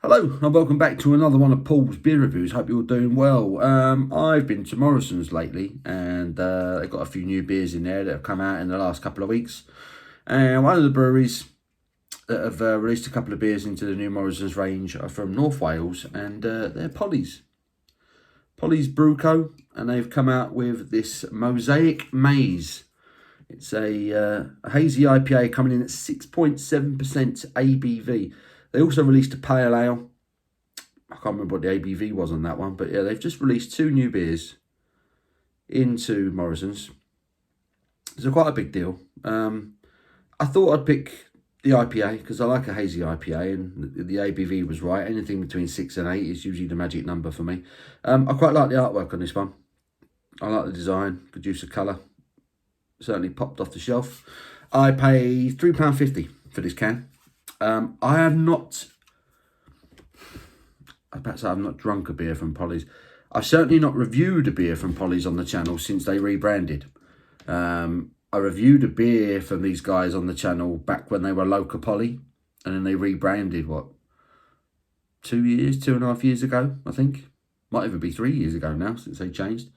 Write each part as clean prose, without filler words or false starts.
Hello and welcome back to another one of Paul's beer reviews. Hope you're all doing well. I've been to Morrison's lately and they've got a few new beers in there that have come out in the last couple of weeks. And one of the breweries that have released a couple of beers into the new Morrison's range are from North Wales, and they're Polly's Brew Co. And they've come out with this Mosaic Maze. It's a hazy IPA coming in at 6.7% ABV. They also released a pale ale. I can't remember what the ABV was on that one, but yeah, they've just released two new beers into Morrison's. It's quite a big deal. I thought I'd pick the IPA because I like a hazy IPA, and the ABV was right. Anything between 6 and 8 is usually the magic number for me. I quite like the artwork on this one. I like the design, good use of colour. Certainly popped off the shelf. I pay £3.50 for this can. I have not drunk a beer from Polly's. I've certainly not reviewed a beer from Polly's on the channel since they rebranded. I reviewed a beer from these guys on the channel back when they were Local Polly, and then they rebranded, 2.5 years ago, I think. Might even be 3 years ago now since they changed.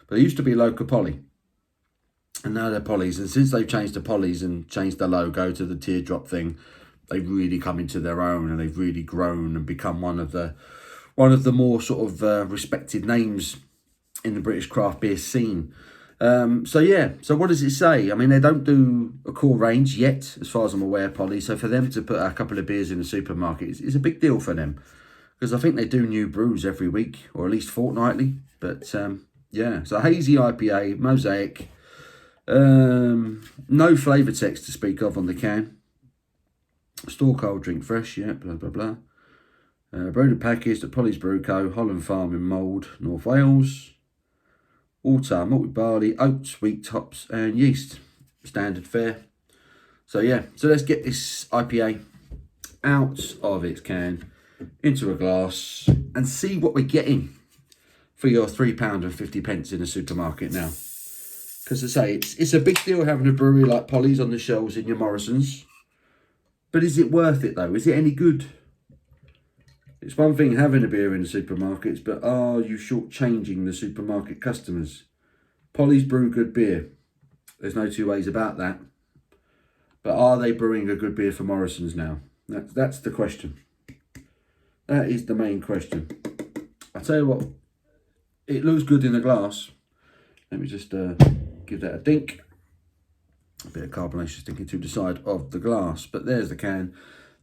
But they used to be Local Polly, and now they're Polly's. And since they've changed to Polly's and changed the logo to the teardrop thing, they've really come into their own, and they've really grown and become one of the more sort of respected names in the British craft beer scene. So what does it say? I mean, they don't do a core range yet, as far as I'm aware, Polly. So for them to put a couple of beers in the supermarket is a big deal for them, because I think they do new brews every week, or at least fortnightly. But yeah, so hazy IPA, Mosaic, no flavour text to speak of on the can. Store cold, drink fresh, yeah, blah, blah, blah. Brewed and packaged at Polly's Brew Co., Holland Farm in Mould, North Wales. Water, malted barley, oats, wheat, hops and yeast. Standard fare. So yeah, so let's get this IPA out of its can, into a glass, and see what we're getting for your £3.50 in a supermarket now. Because I say, it's a big deal having a brewery like Polly's on the shelves in your Morrison's. But is it worth it though? Is it any good? It's one thing having a beer in the supermarkets, but are you shortchanging the supermarket customers? Polly's brew good beer. There's no two ways about that. But are they brewing a good beer for Morrison's now? That's the question. That is the main question. I'll tell you what, it looks good in the glass. Let me just give that a dink. A bit of carbonation sticking to the side of the glass, but there's the can,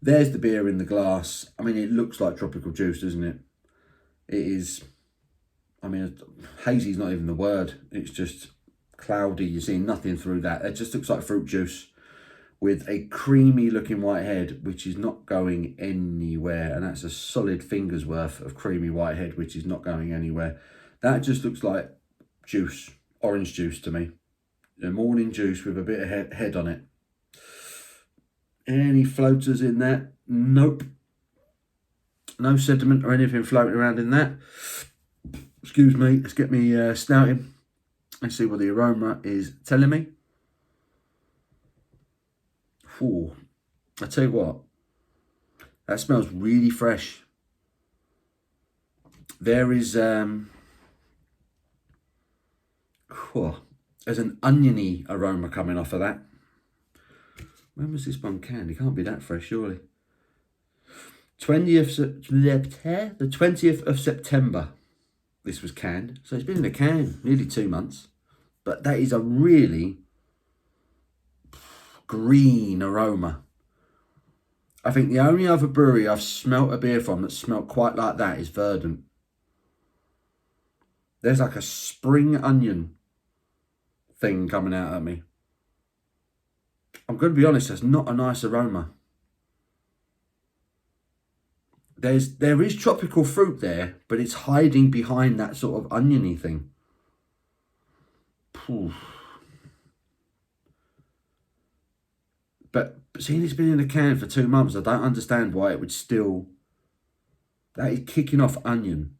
there's the beer in the glass. I mean, it looks like tropical juice, doesn't it? It is. I mean, hazy's not even the word, it's just cloudy. You're seeing nothing through that. It just looks like fruit juice with a creamy looking white head, which is not going anywhere, and that's a solid finger's worth of creamy white head, which is not going anywhere. That just looks like juice, orange juice to me. A morning juice with a bit of head on it. Any floaters in that? Nope. No sediment or anything floating around in that. Excuse me. Let's get me snouting and see what the aroma is telling me. Ooh, I tell you what, that smells really fresh. There is there's an oniony aroma coming off of that. When was this one canned? It can't be that fresh, surely. The 20th of September, this was canned. So it's been in a can nearly 2 months. But that is a really green aroma. I think the only other brewery I've smelt a beer from that smelt quite like that is Verdant. There's like a spring onion thing coming out at me. I'm going to be honest, that's not a nice aroma. There is tropical fruit there, but it's hiding behind that sort of oniony thing. But seeing it's been in a can for 2 months, I don't understand why it would still... That is kicking off onion.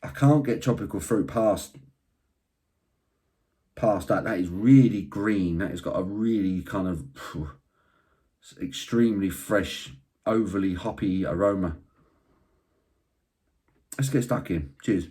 I can't get tropical fruit past that. That is really green. That has got a really kind of extremely fresh overly hoppy aroma. Let's get stuck in. Cheers.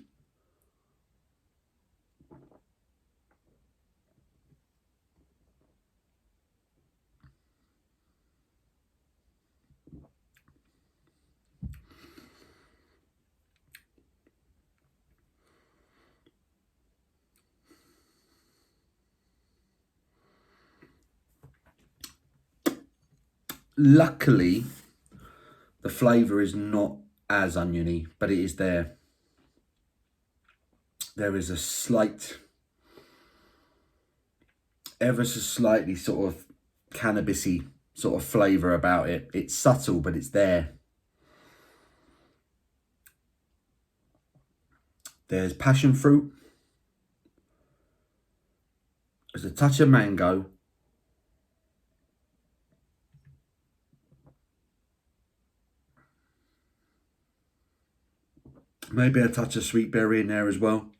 Luckily, the flavour is not as oniony, but it is there. There is a slight, ever so slightly sort of cannabisy sort of flavour about it. It's subtle, but it's there. There's passion fruit. There's a touch of mango. Maybe a touch of sweet berry in there as well.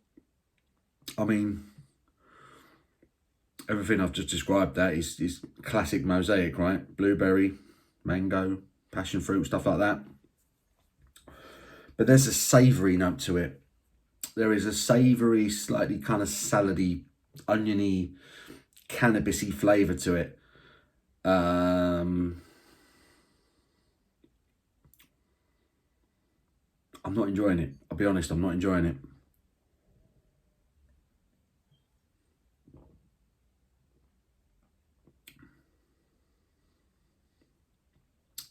I mean, everything I've just described that is classic Mosaic, right? Blueberry, mango, passion fruit, stuff like that. But there's a savoury note to it. There is a savoury, slightly kind of salady, oniony, cannabisy flavour to it. I'm not enjoying it. I'll be honest, I'm not enjoying it.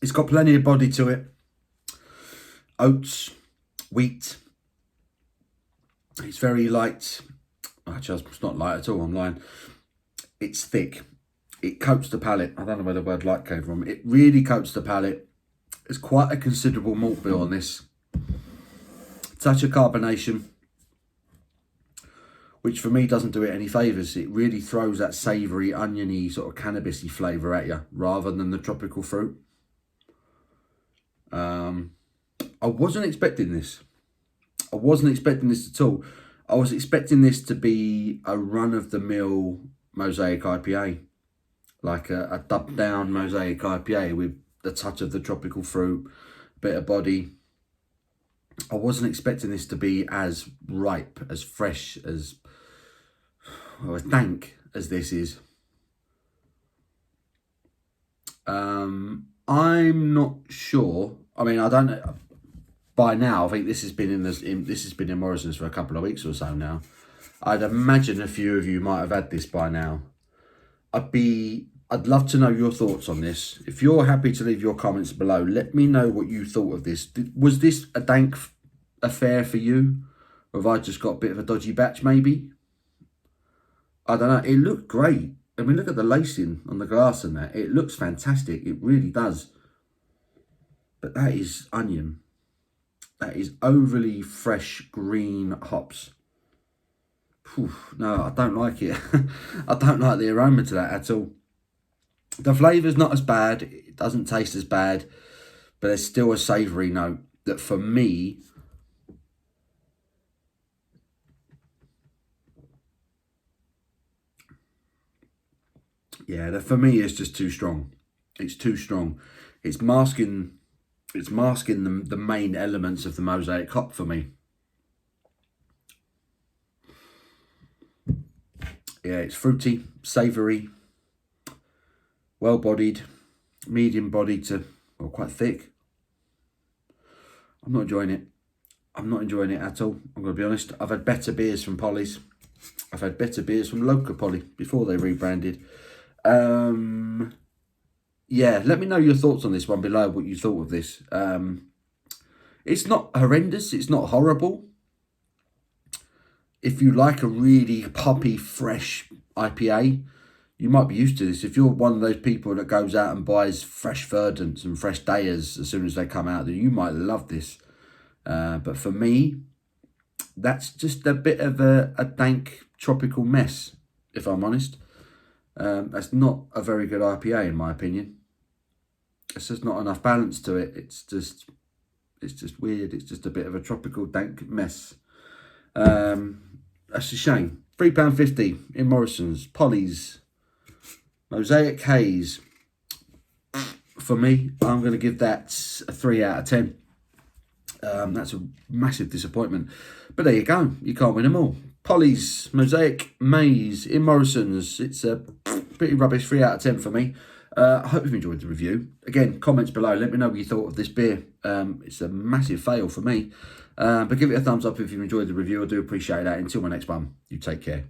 It's got plenty of body to it. Oats, wheat. It's very light. Actually, it's not light at all, I'm lying. It's thick. It coats the palate. I don't know where the word light came from. It really coats the palate. There's quite a considerable malt bill on this. Touch of carbonation, which for me doesn't do it any favours. It really throws that savoury, oniony, sort of cannabisy flavour at you, rather than the tropical fruit. I wasn't expecting this. I wasn't expecting this at all. I was expecting this to be a run-of-the-mill Mosaic IPA. Like a dubbed-down Mosaic IPA with the touch of the tropical fruit, bit of body. I wasn't expecting this to be as ripe, as fresh, as dank as this is. I'm not sure. I mean, I don't know. By now, I think this has been in Morrison's for a couple of weeks or so now. I'd imagine a few of you might have had this by now. I'd love to know your thoughts on this. If you're happy to leave your comments below, let me know what you thought of this. Was this a dank affair for you? Or have I just got a bit of a dodgy batch, maybe? I don't know. It looked great. I mean, look at the lacing on the glass and that. It looks fantastic. It really does. But that is onion. That is overly fresh green hops. Whew, no, I don't like it. I don't like the aroma to that at all. The flavour's not as bad. It doesn't taste as bad. But there's still a savoury note that for me... Yeah, that for me is just too strong. It's too strong. It's masking the main elements of the Mosaic hop for me. Yeah, it's fruity, savoury, well-bodied, medium-bodied to, well, quite thick. I'm not enjoying it. I'm not enjoying it at all. I'm going to be honest. I've had better beers from Polly's. I've had better beers from local Polly before they rebranded. Yeah, let me know your thoughts on this one below, what you thought of this. It's not horrendous. It's not horrible. If you like a really poppy, fresh IPA, you might be used to this. If you're one of those people that goes out and buys fresh Verdants and fresh Dayers as soon as they come out, then you might love this. But for me, that's just a bit of a dank tropical mess, if I'm honest. That's not a very good IPA in my opinion. It's just not enough balance to it. It's just weird. It's just a bit of a tropical dank mess. That's a shame. £3.50 in Morrison's. Polly's Mosaic Haze. For for me, I'm going to give that a 3 out of 10. That's a massive disappointment. But there you go. You can't win them all. Polly's, Mosaic, Maze, in Morrison's. It's a pretty rubbish 3 out of 10 for me. I hope you've enjoyed the review. Again, comments below. Let me know what you thought of this beer. It's a massive fail for me. But give it a thumbs up if you've enjoyed the review. I do appreciate that. Until my next one, you take care.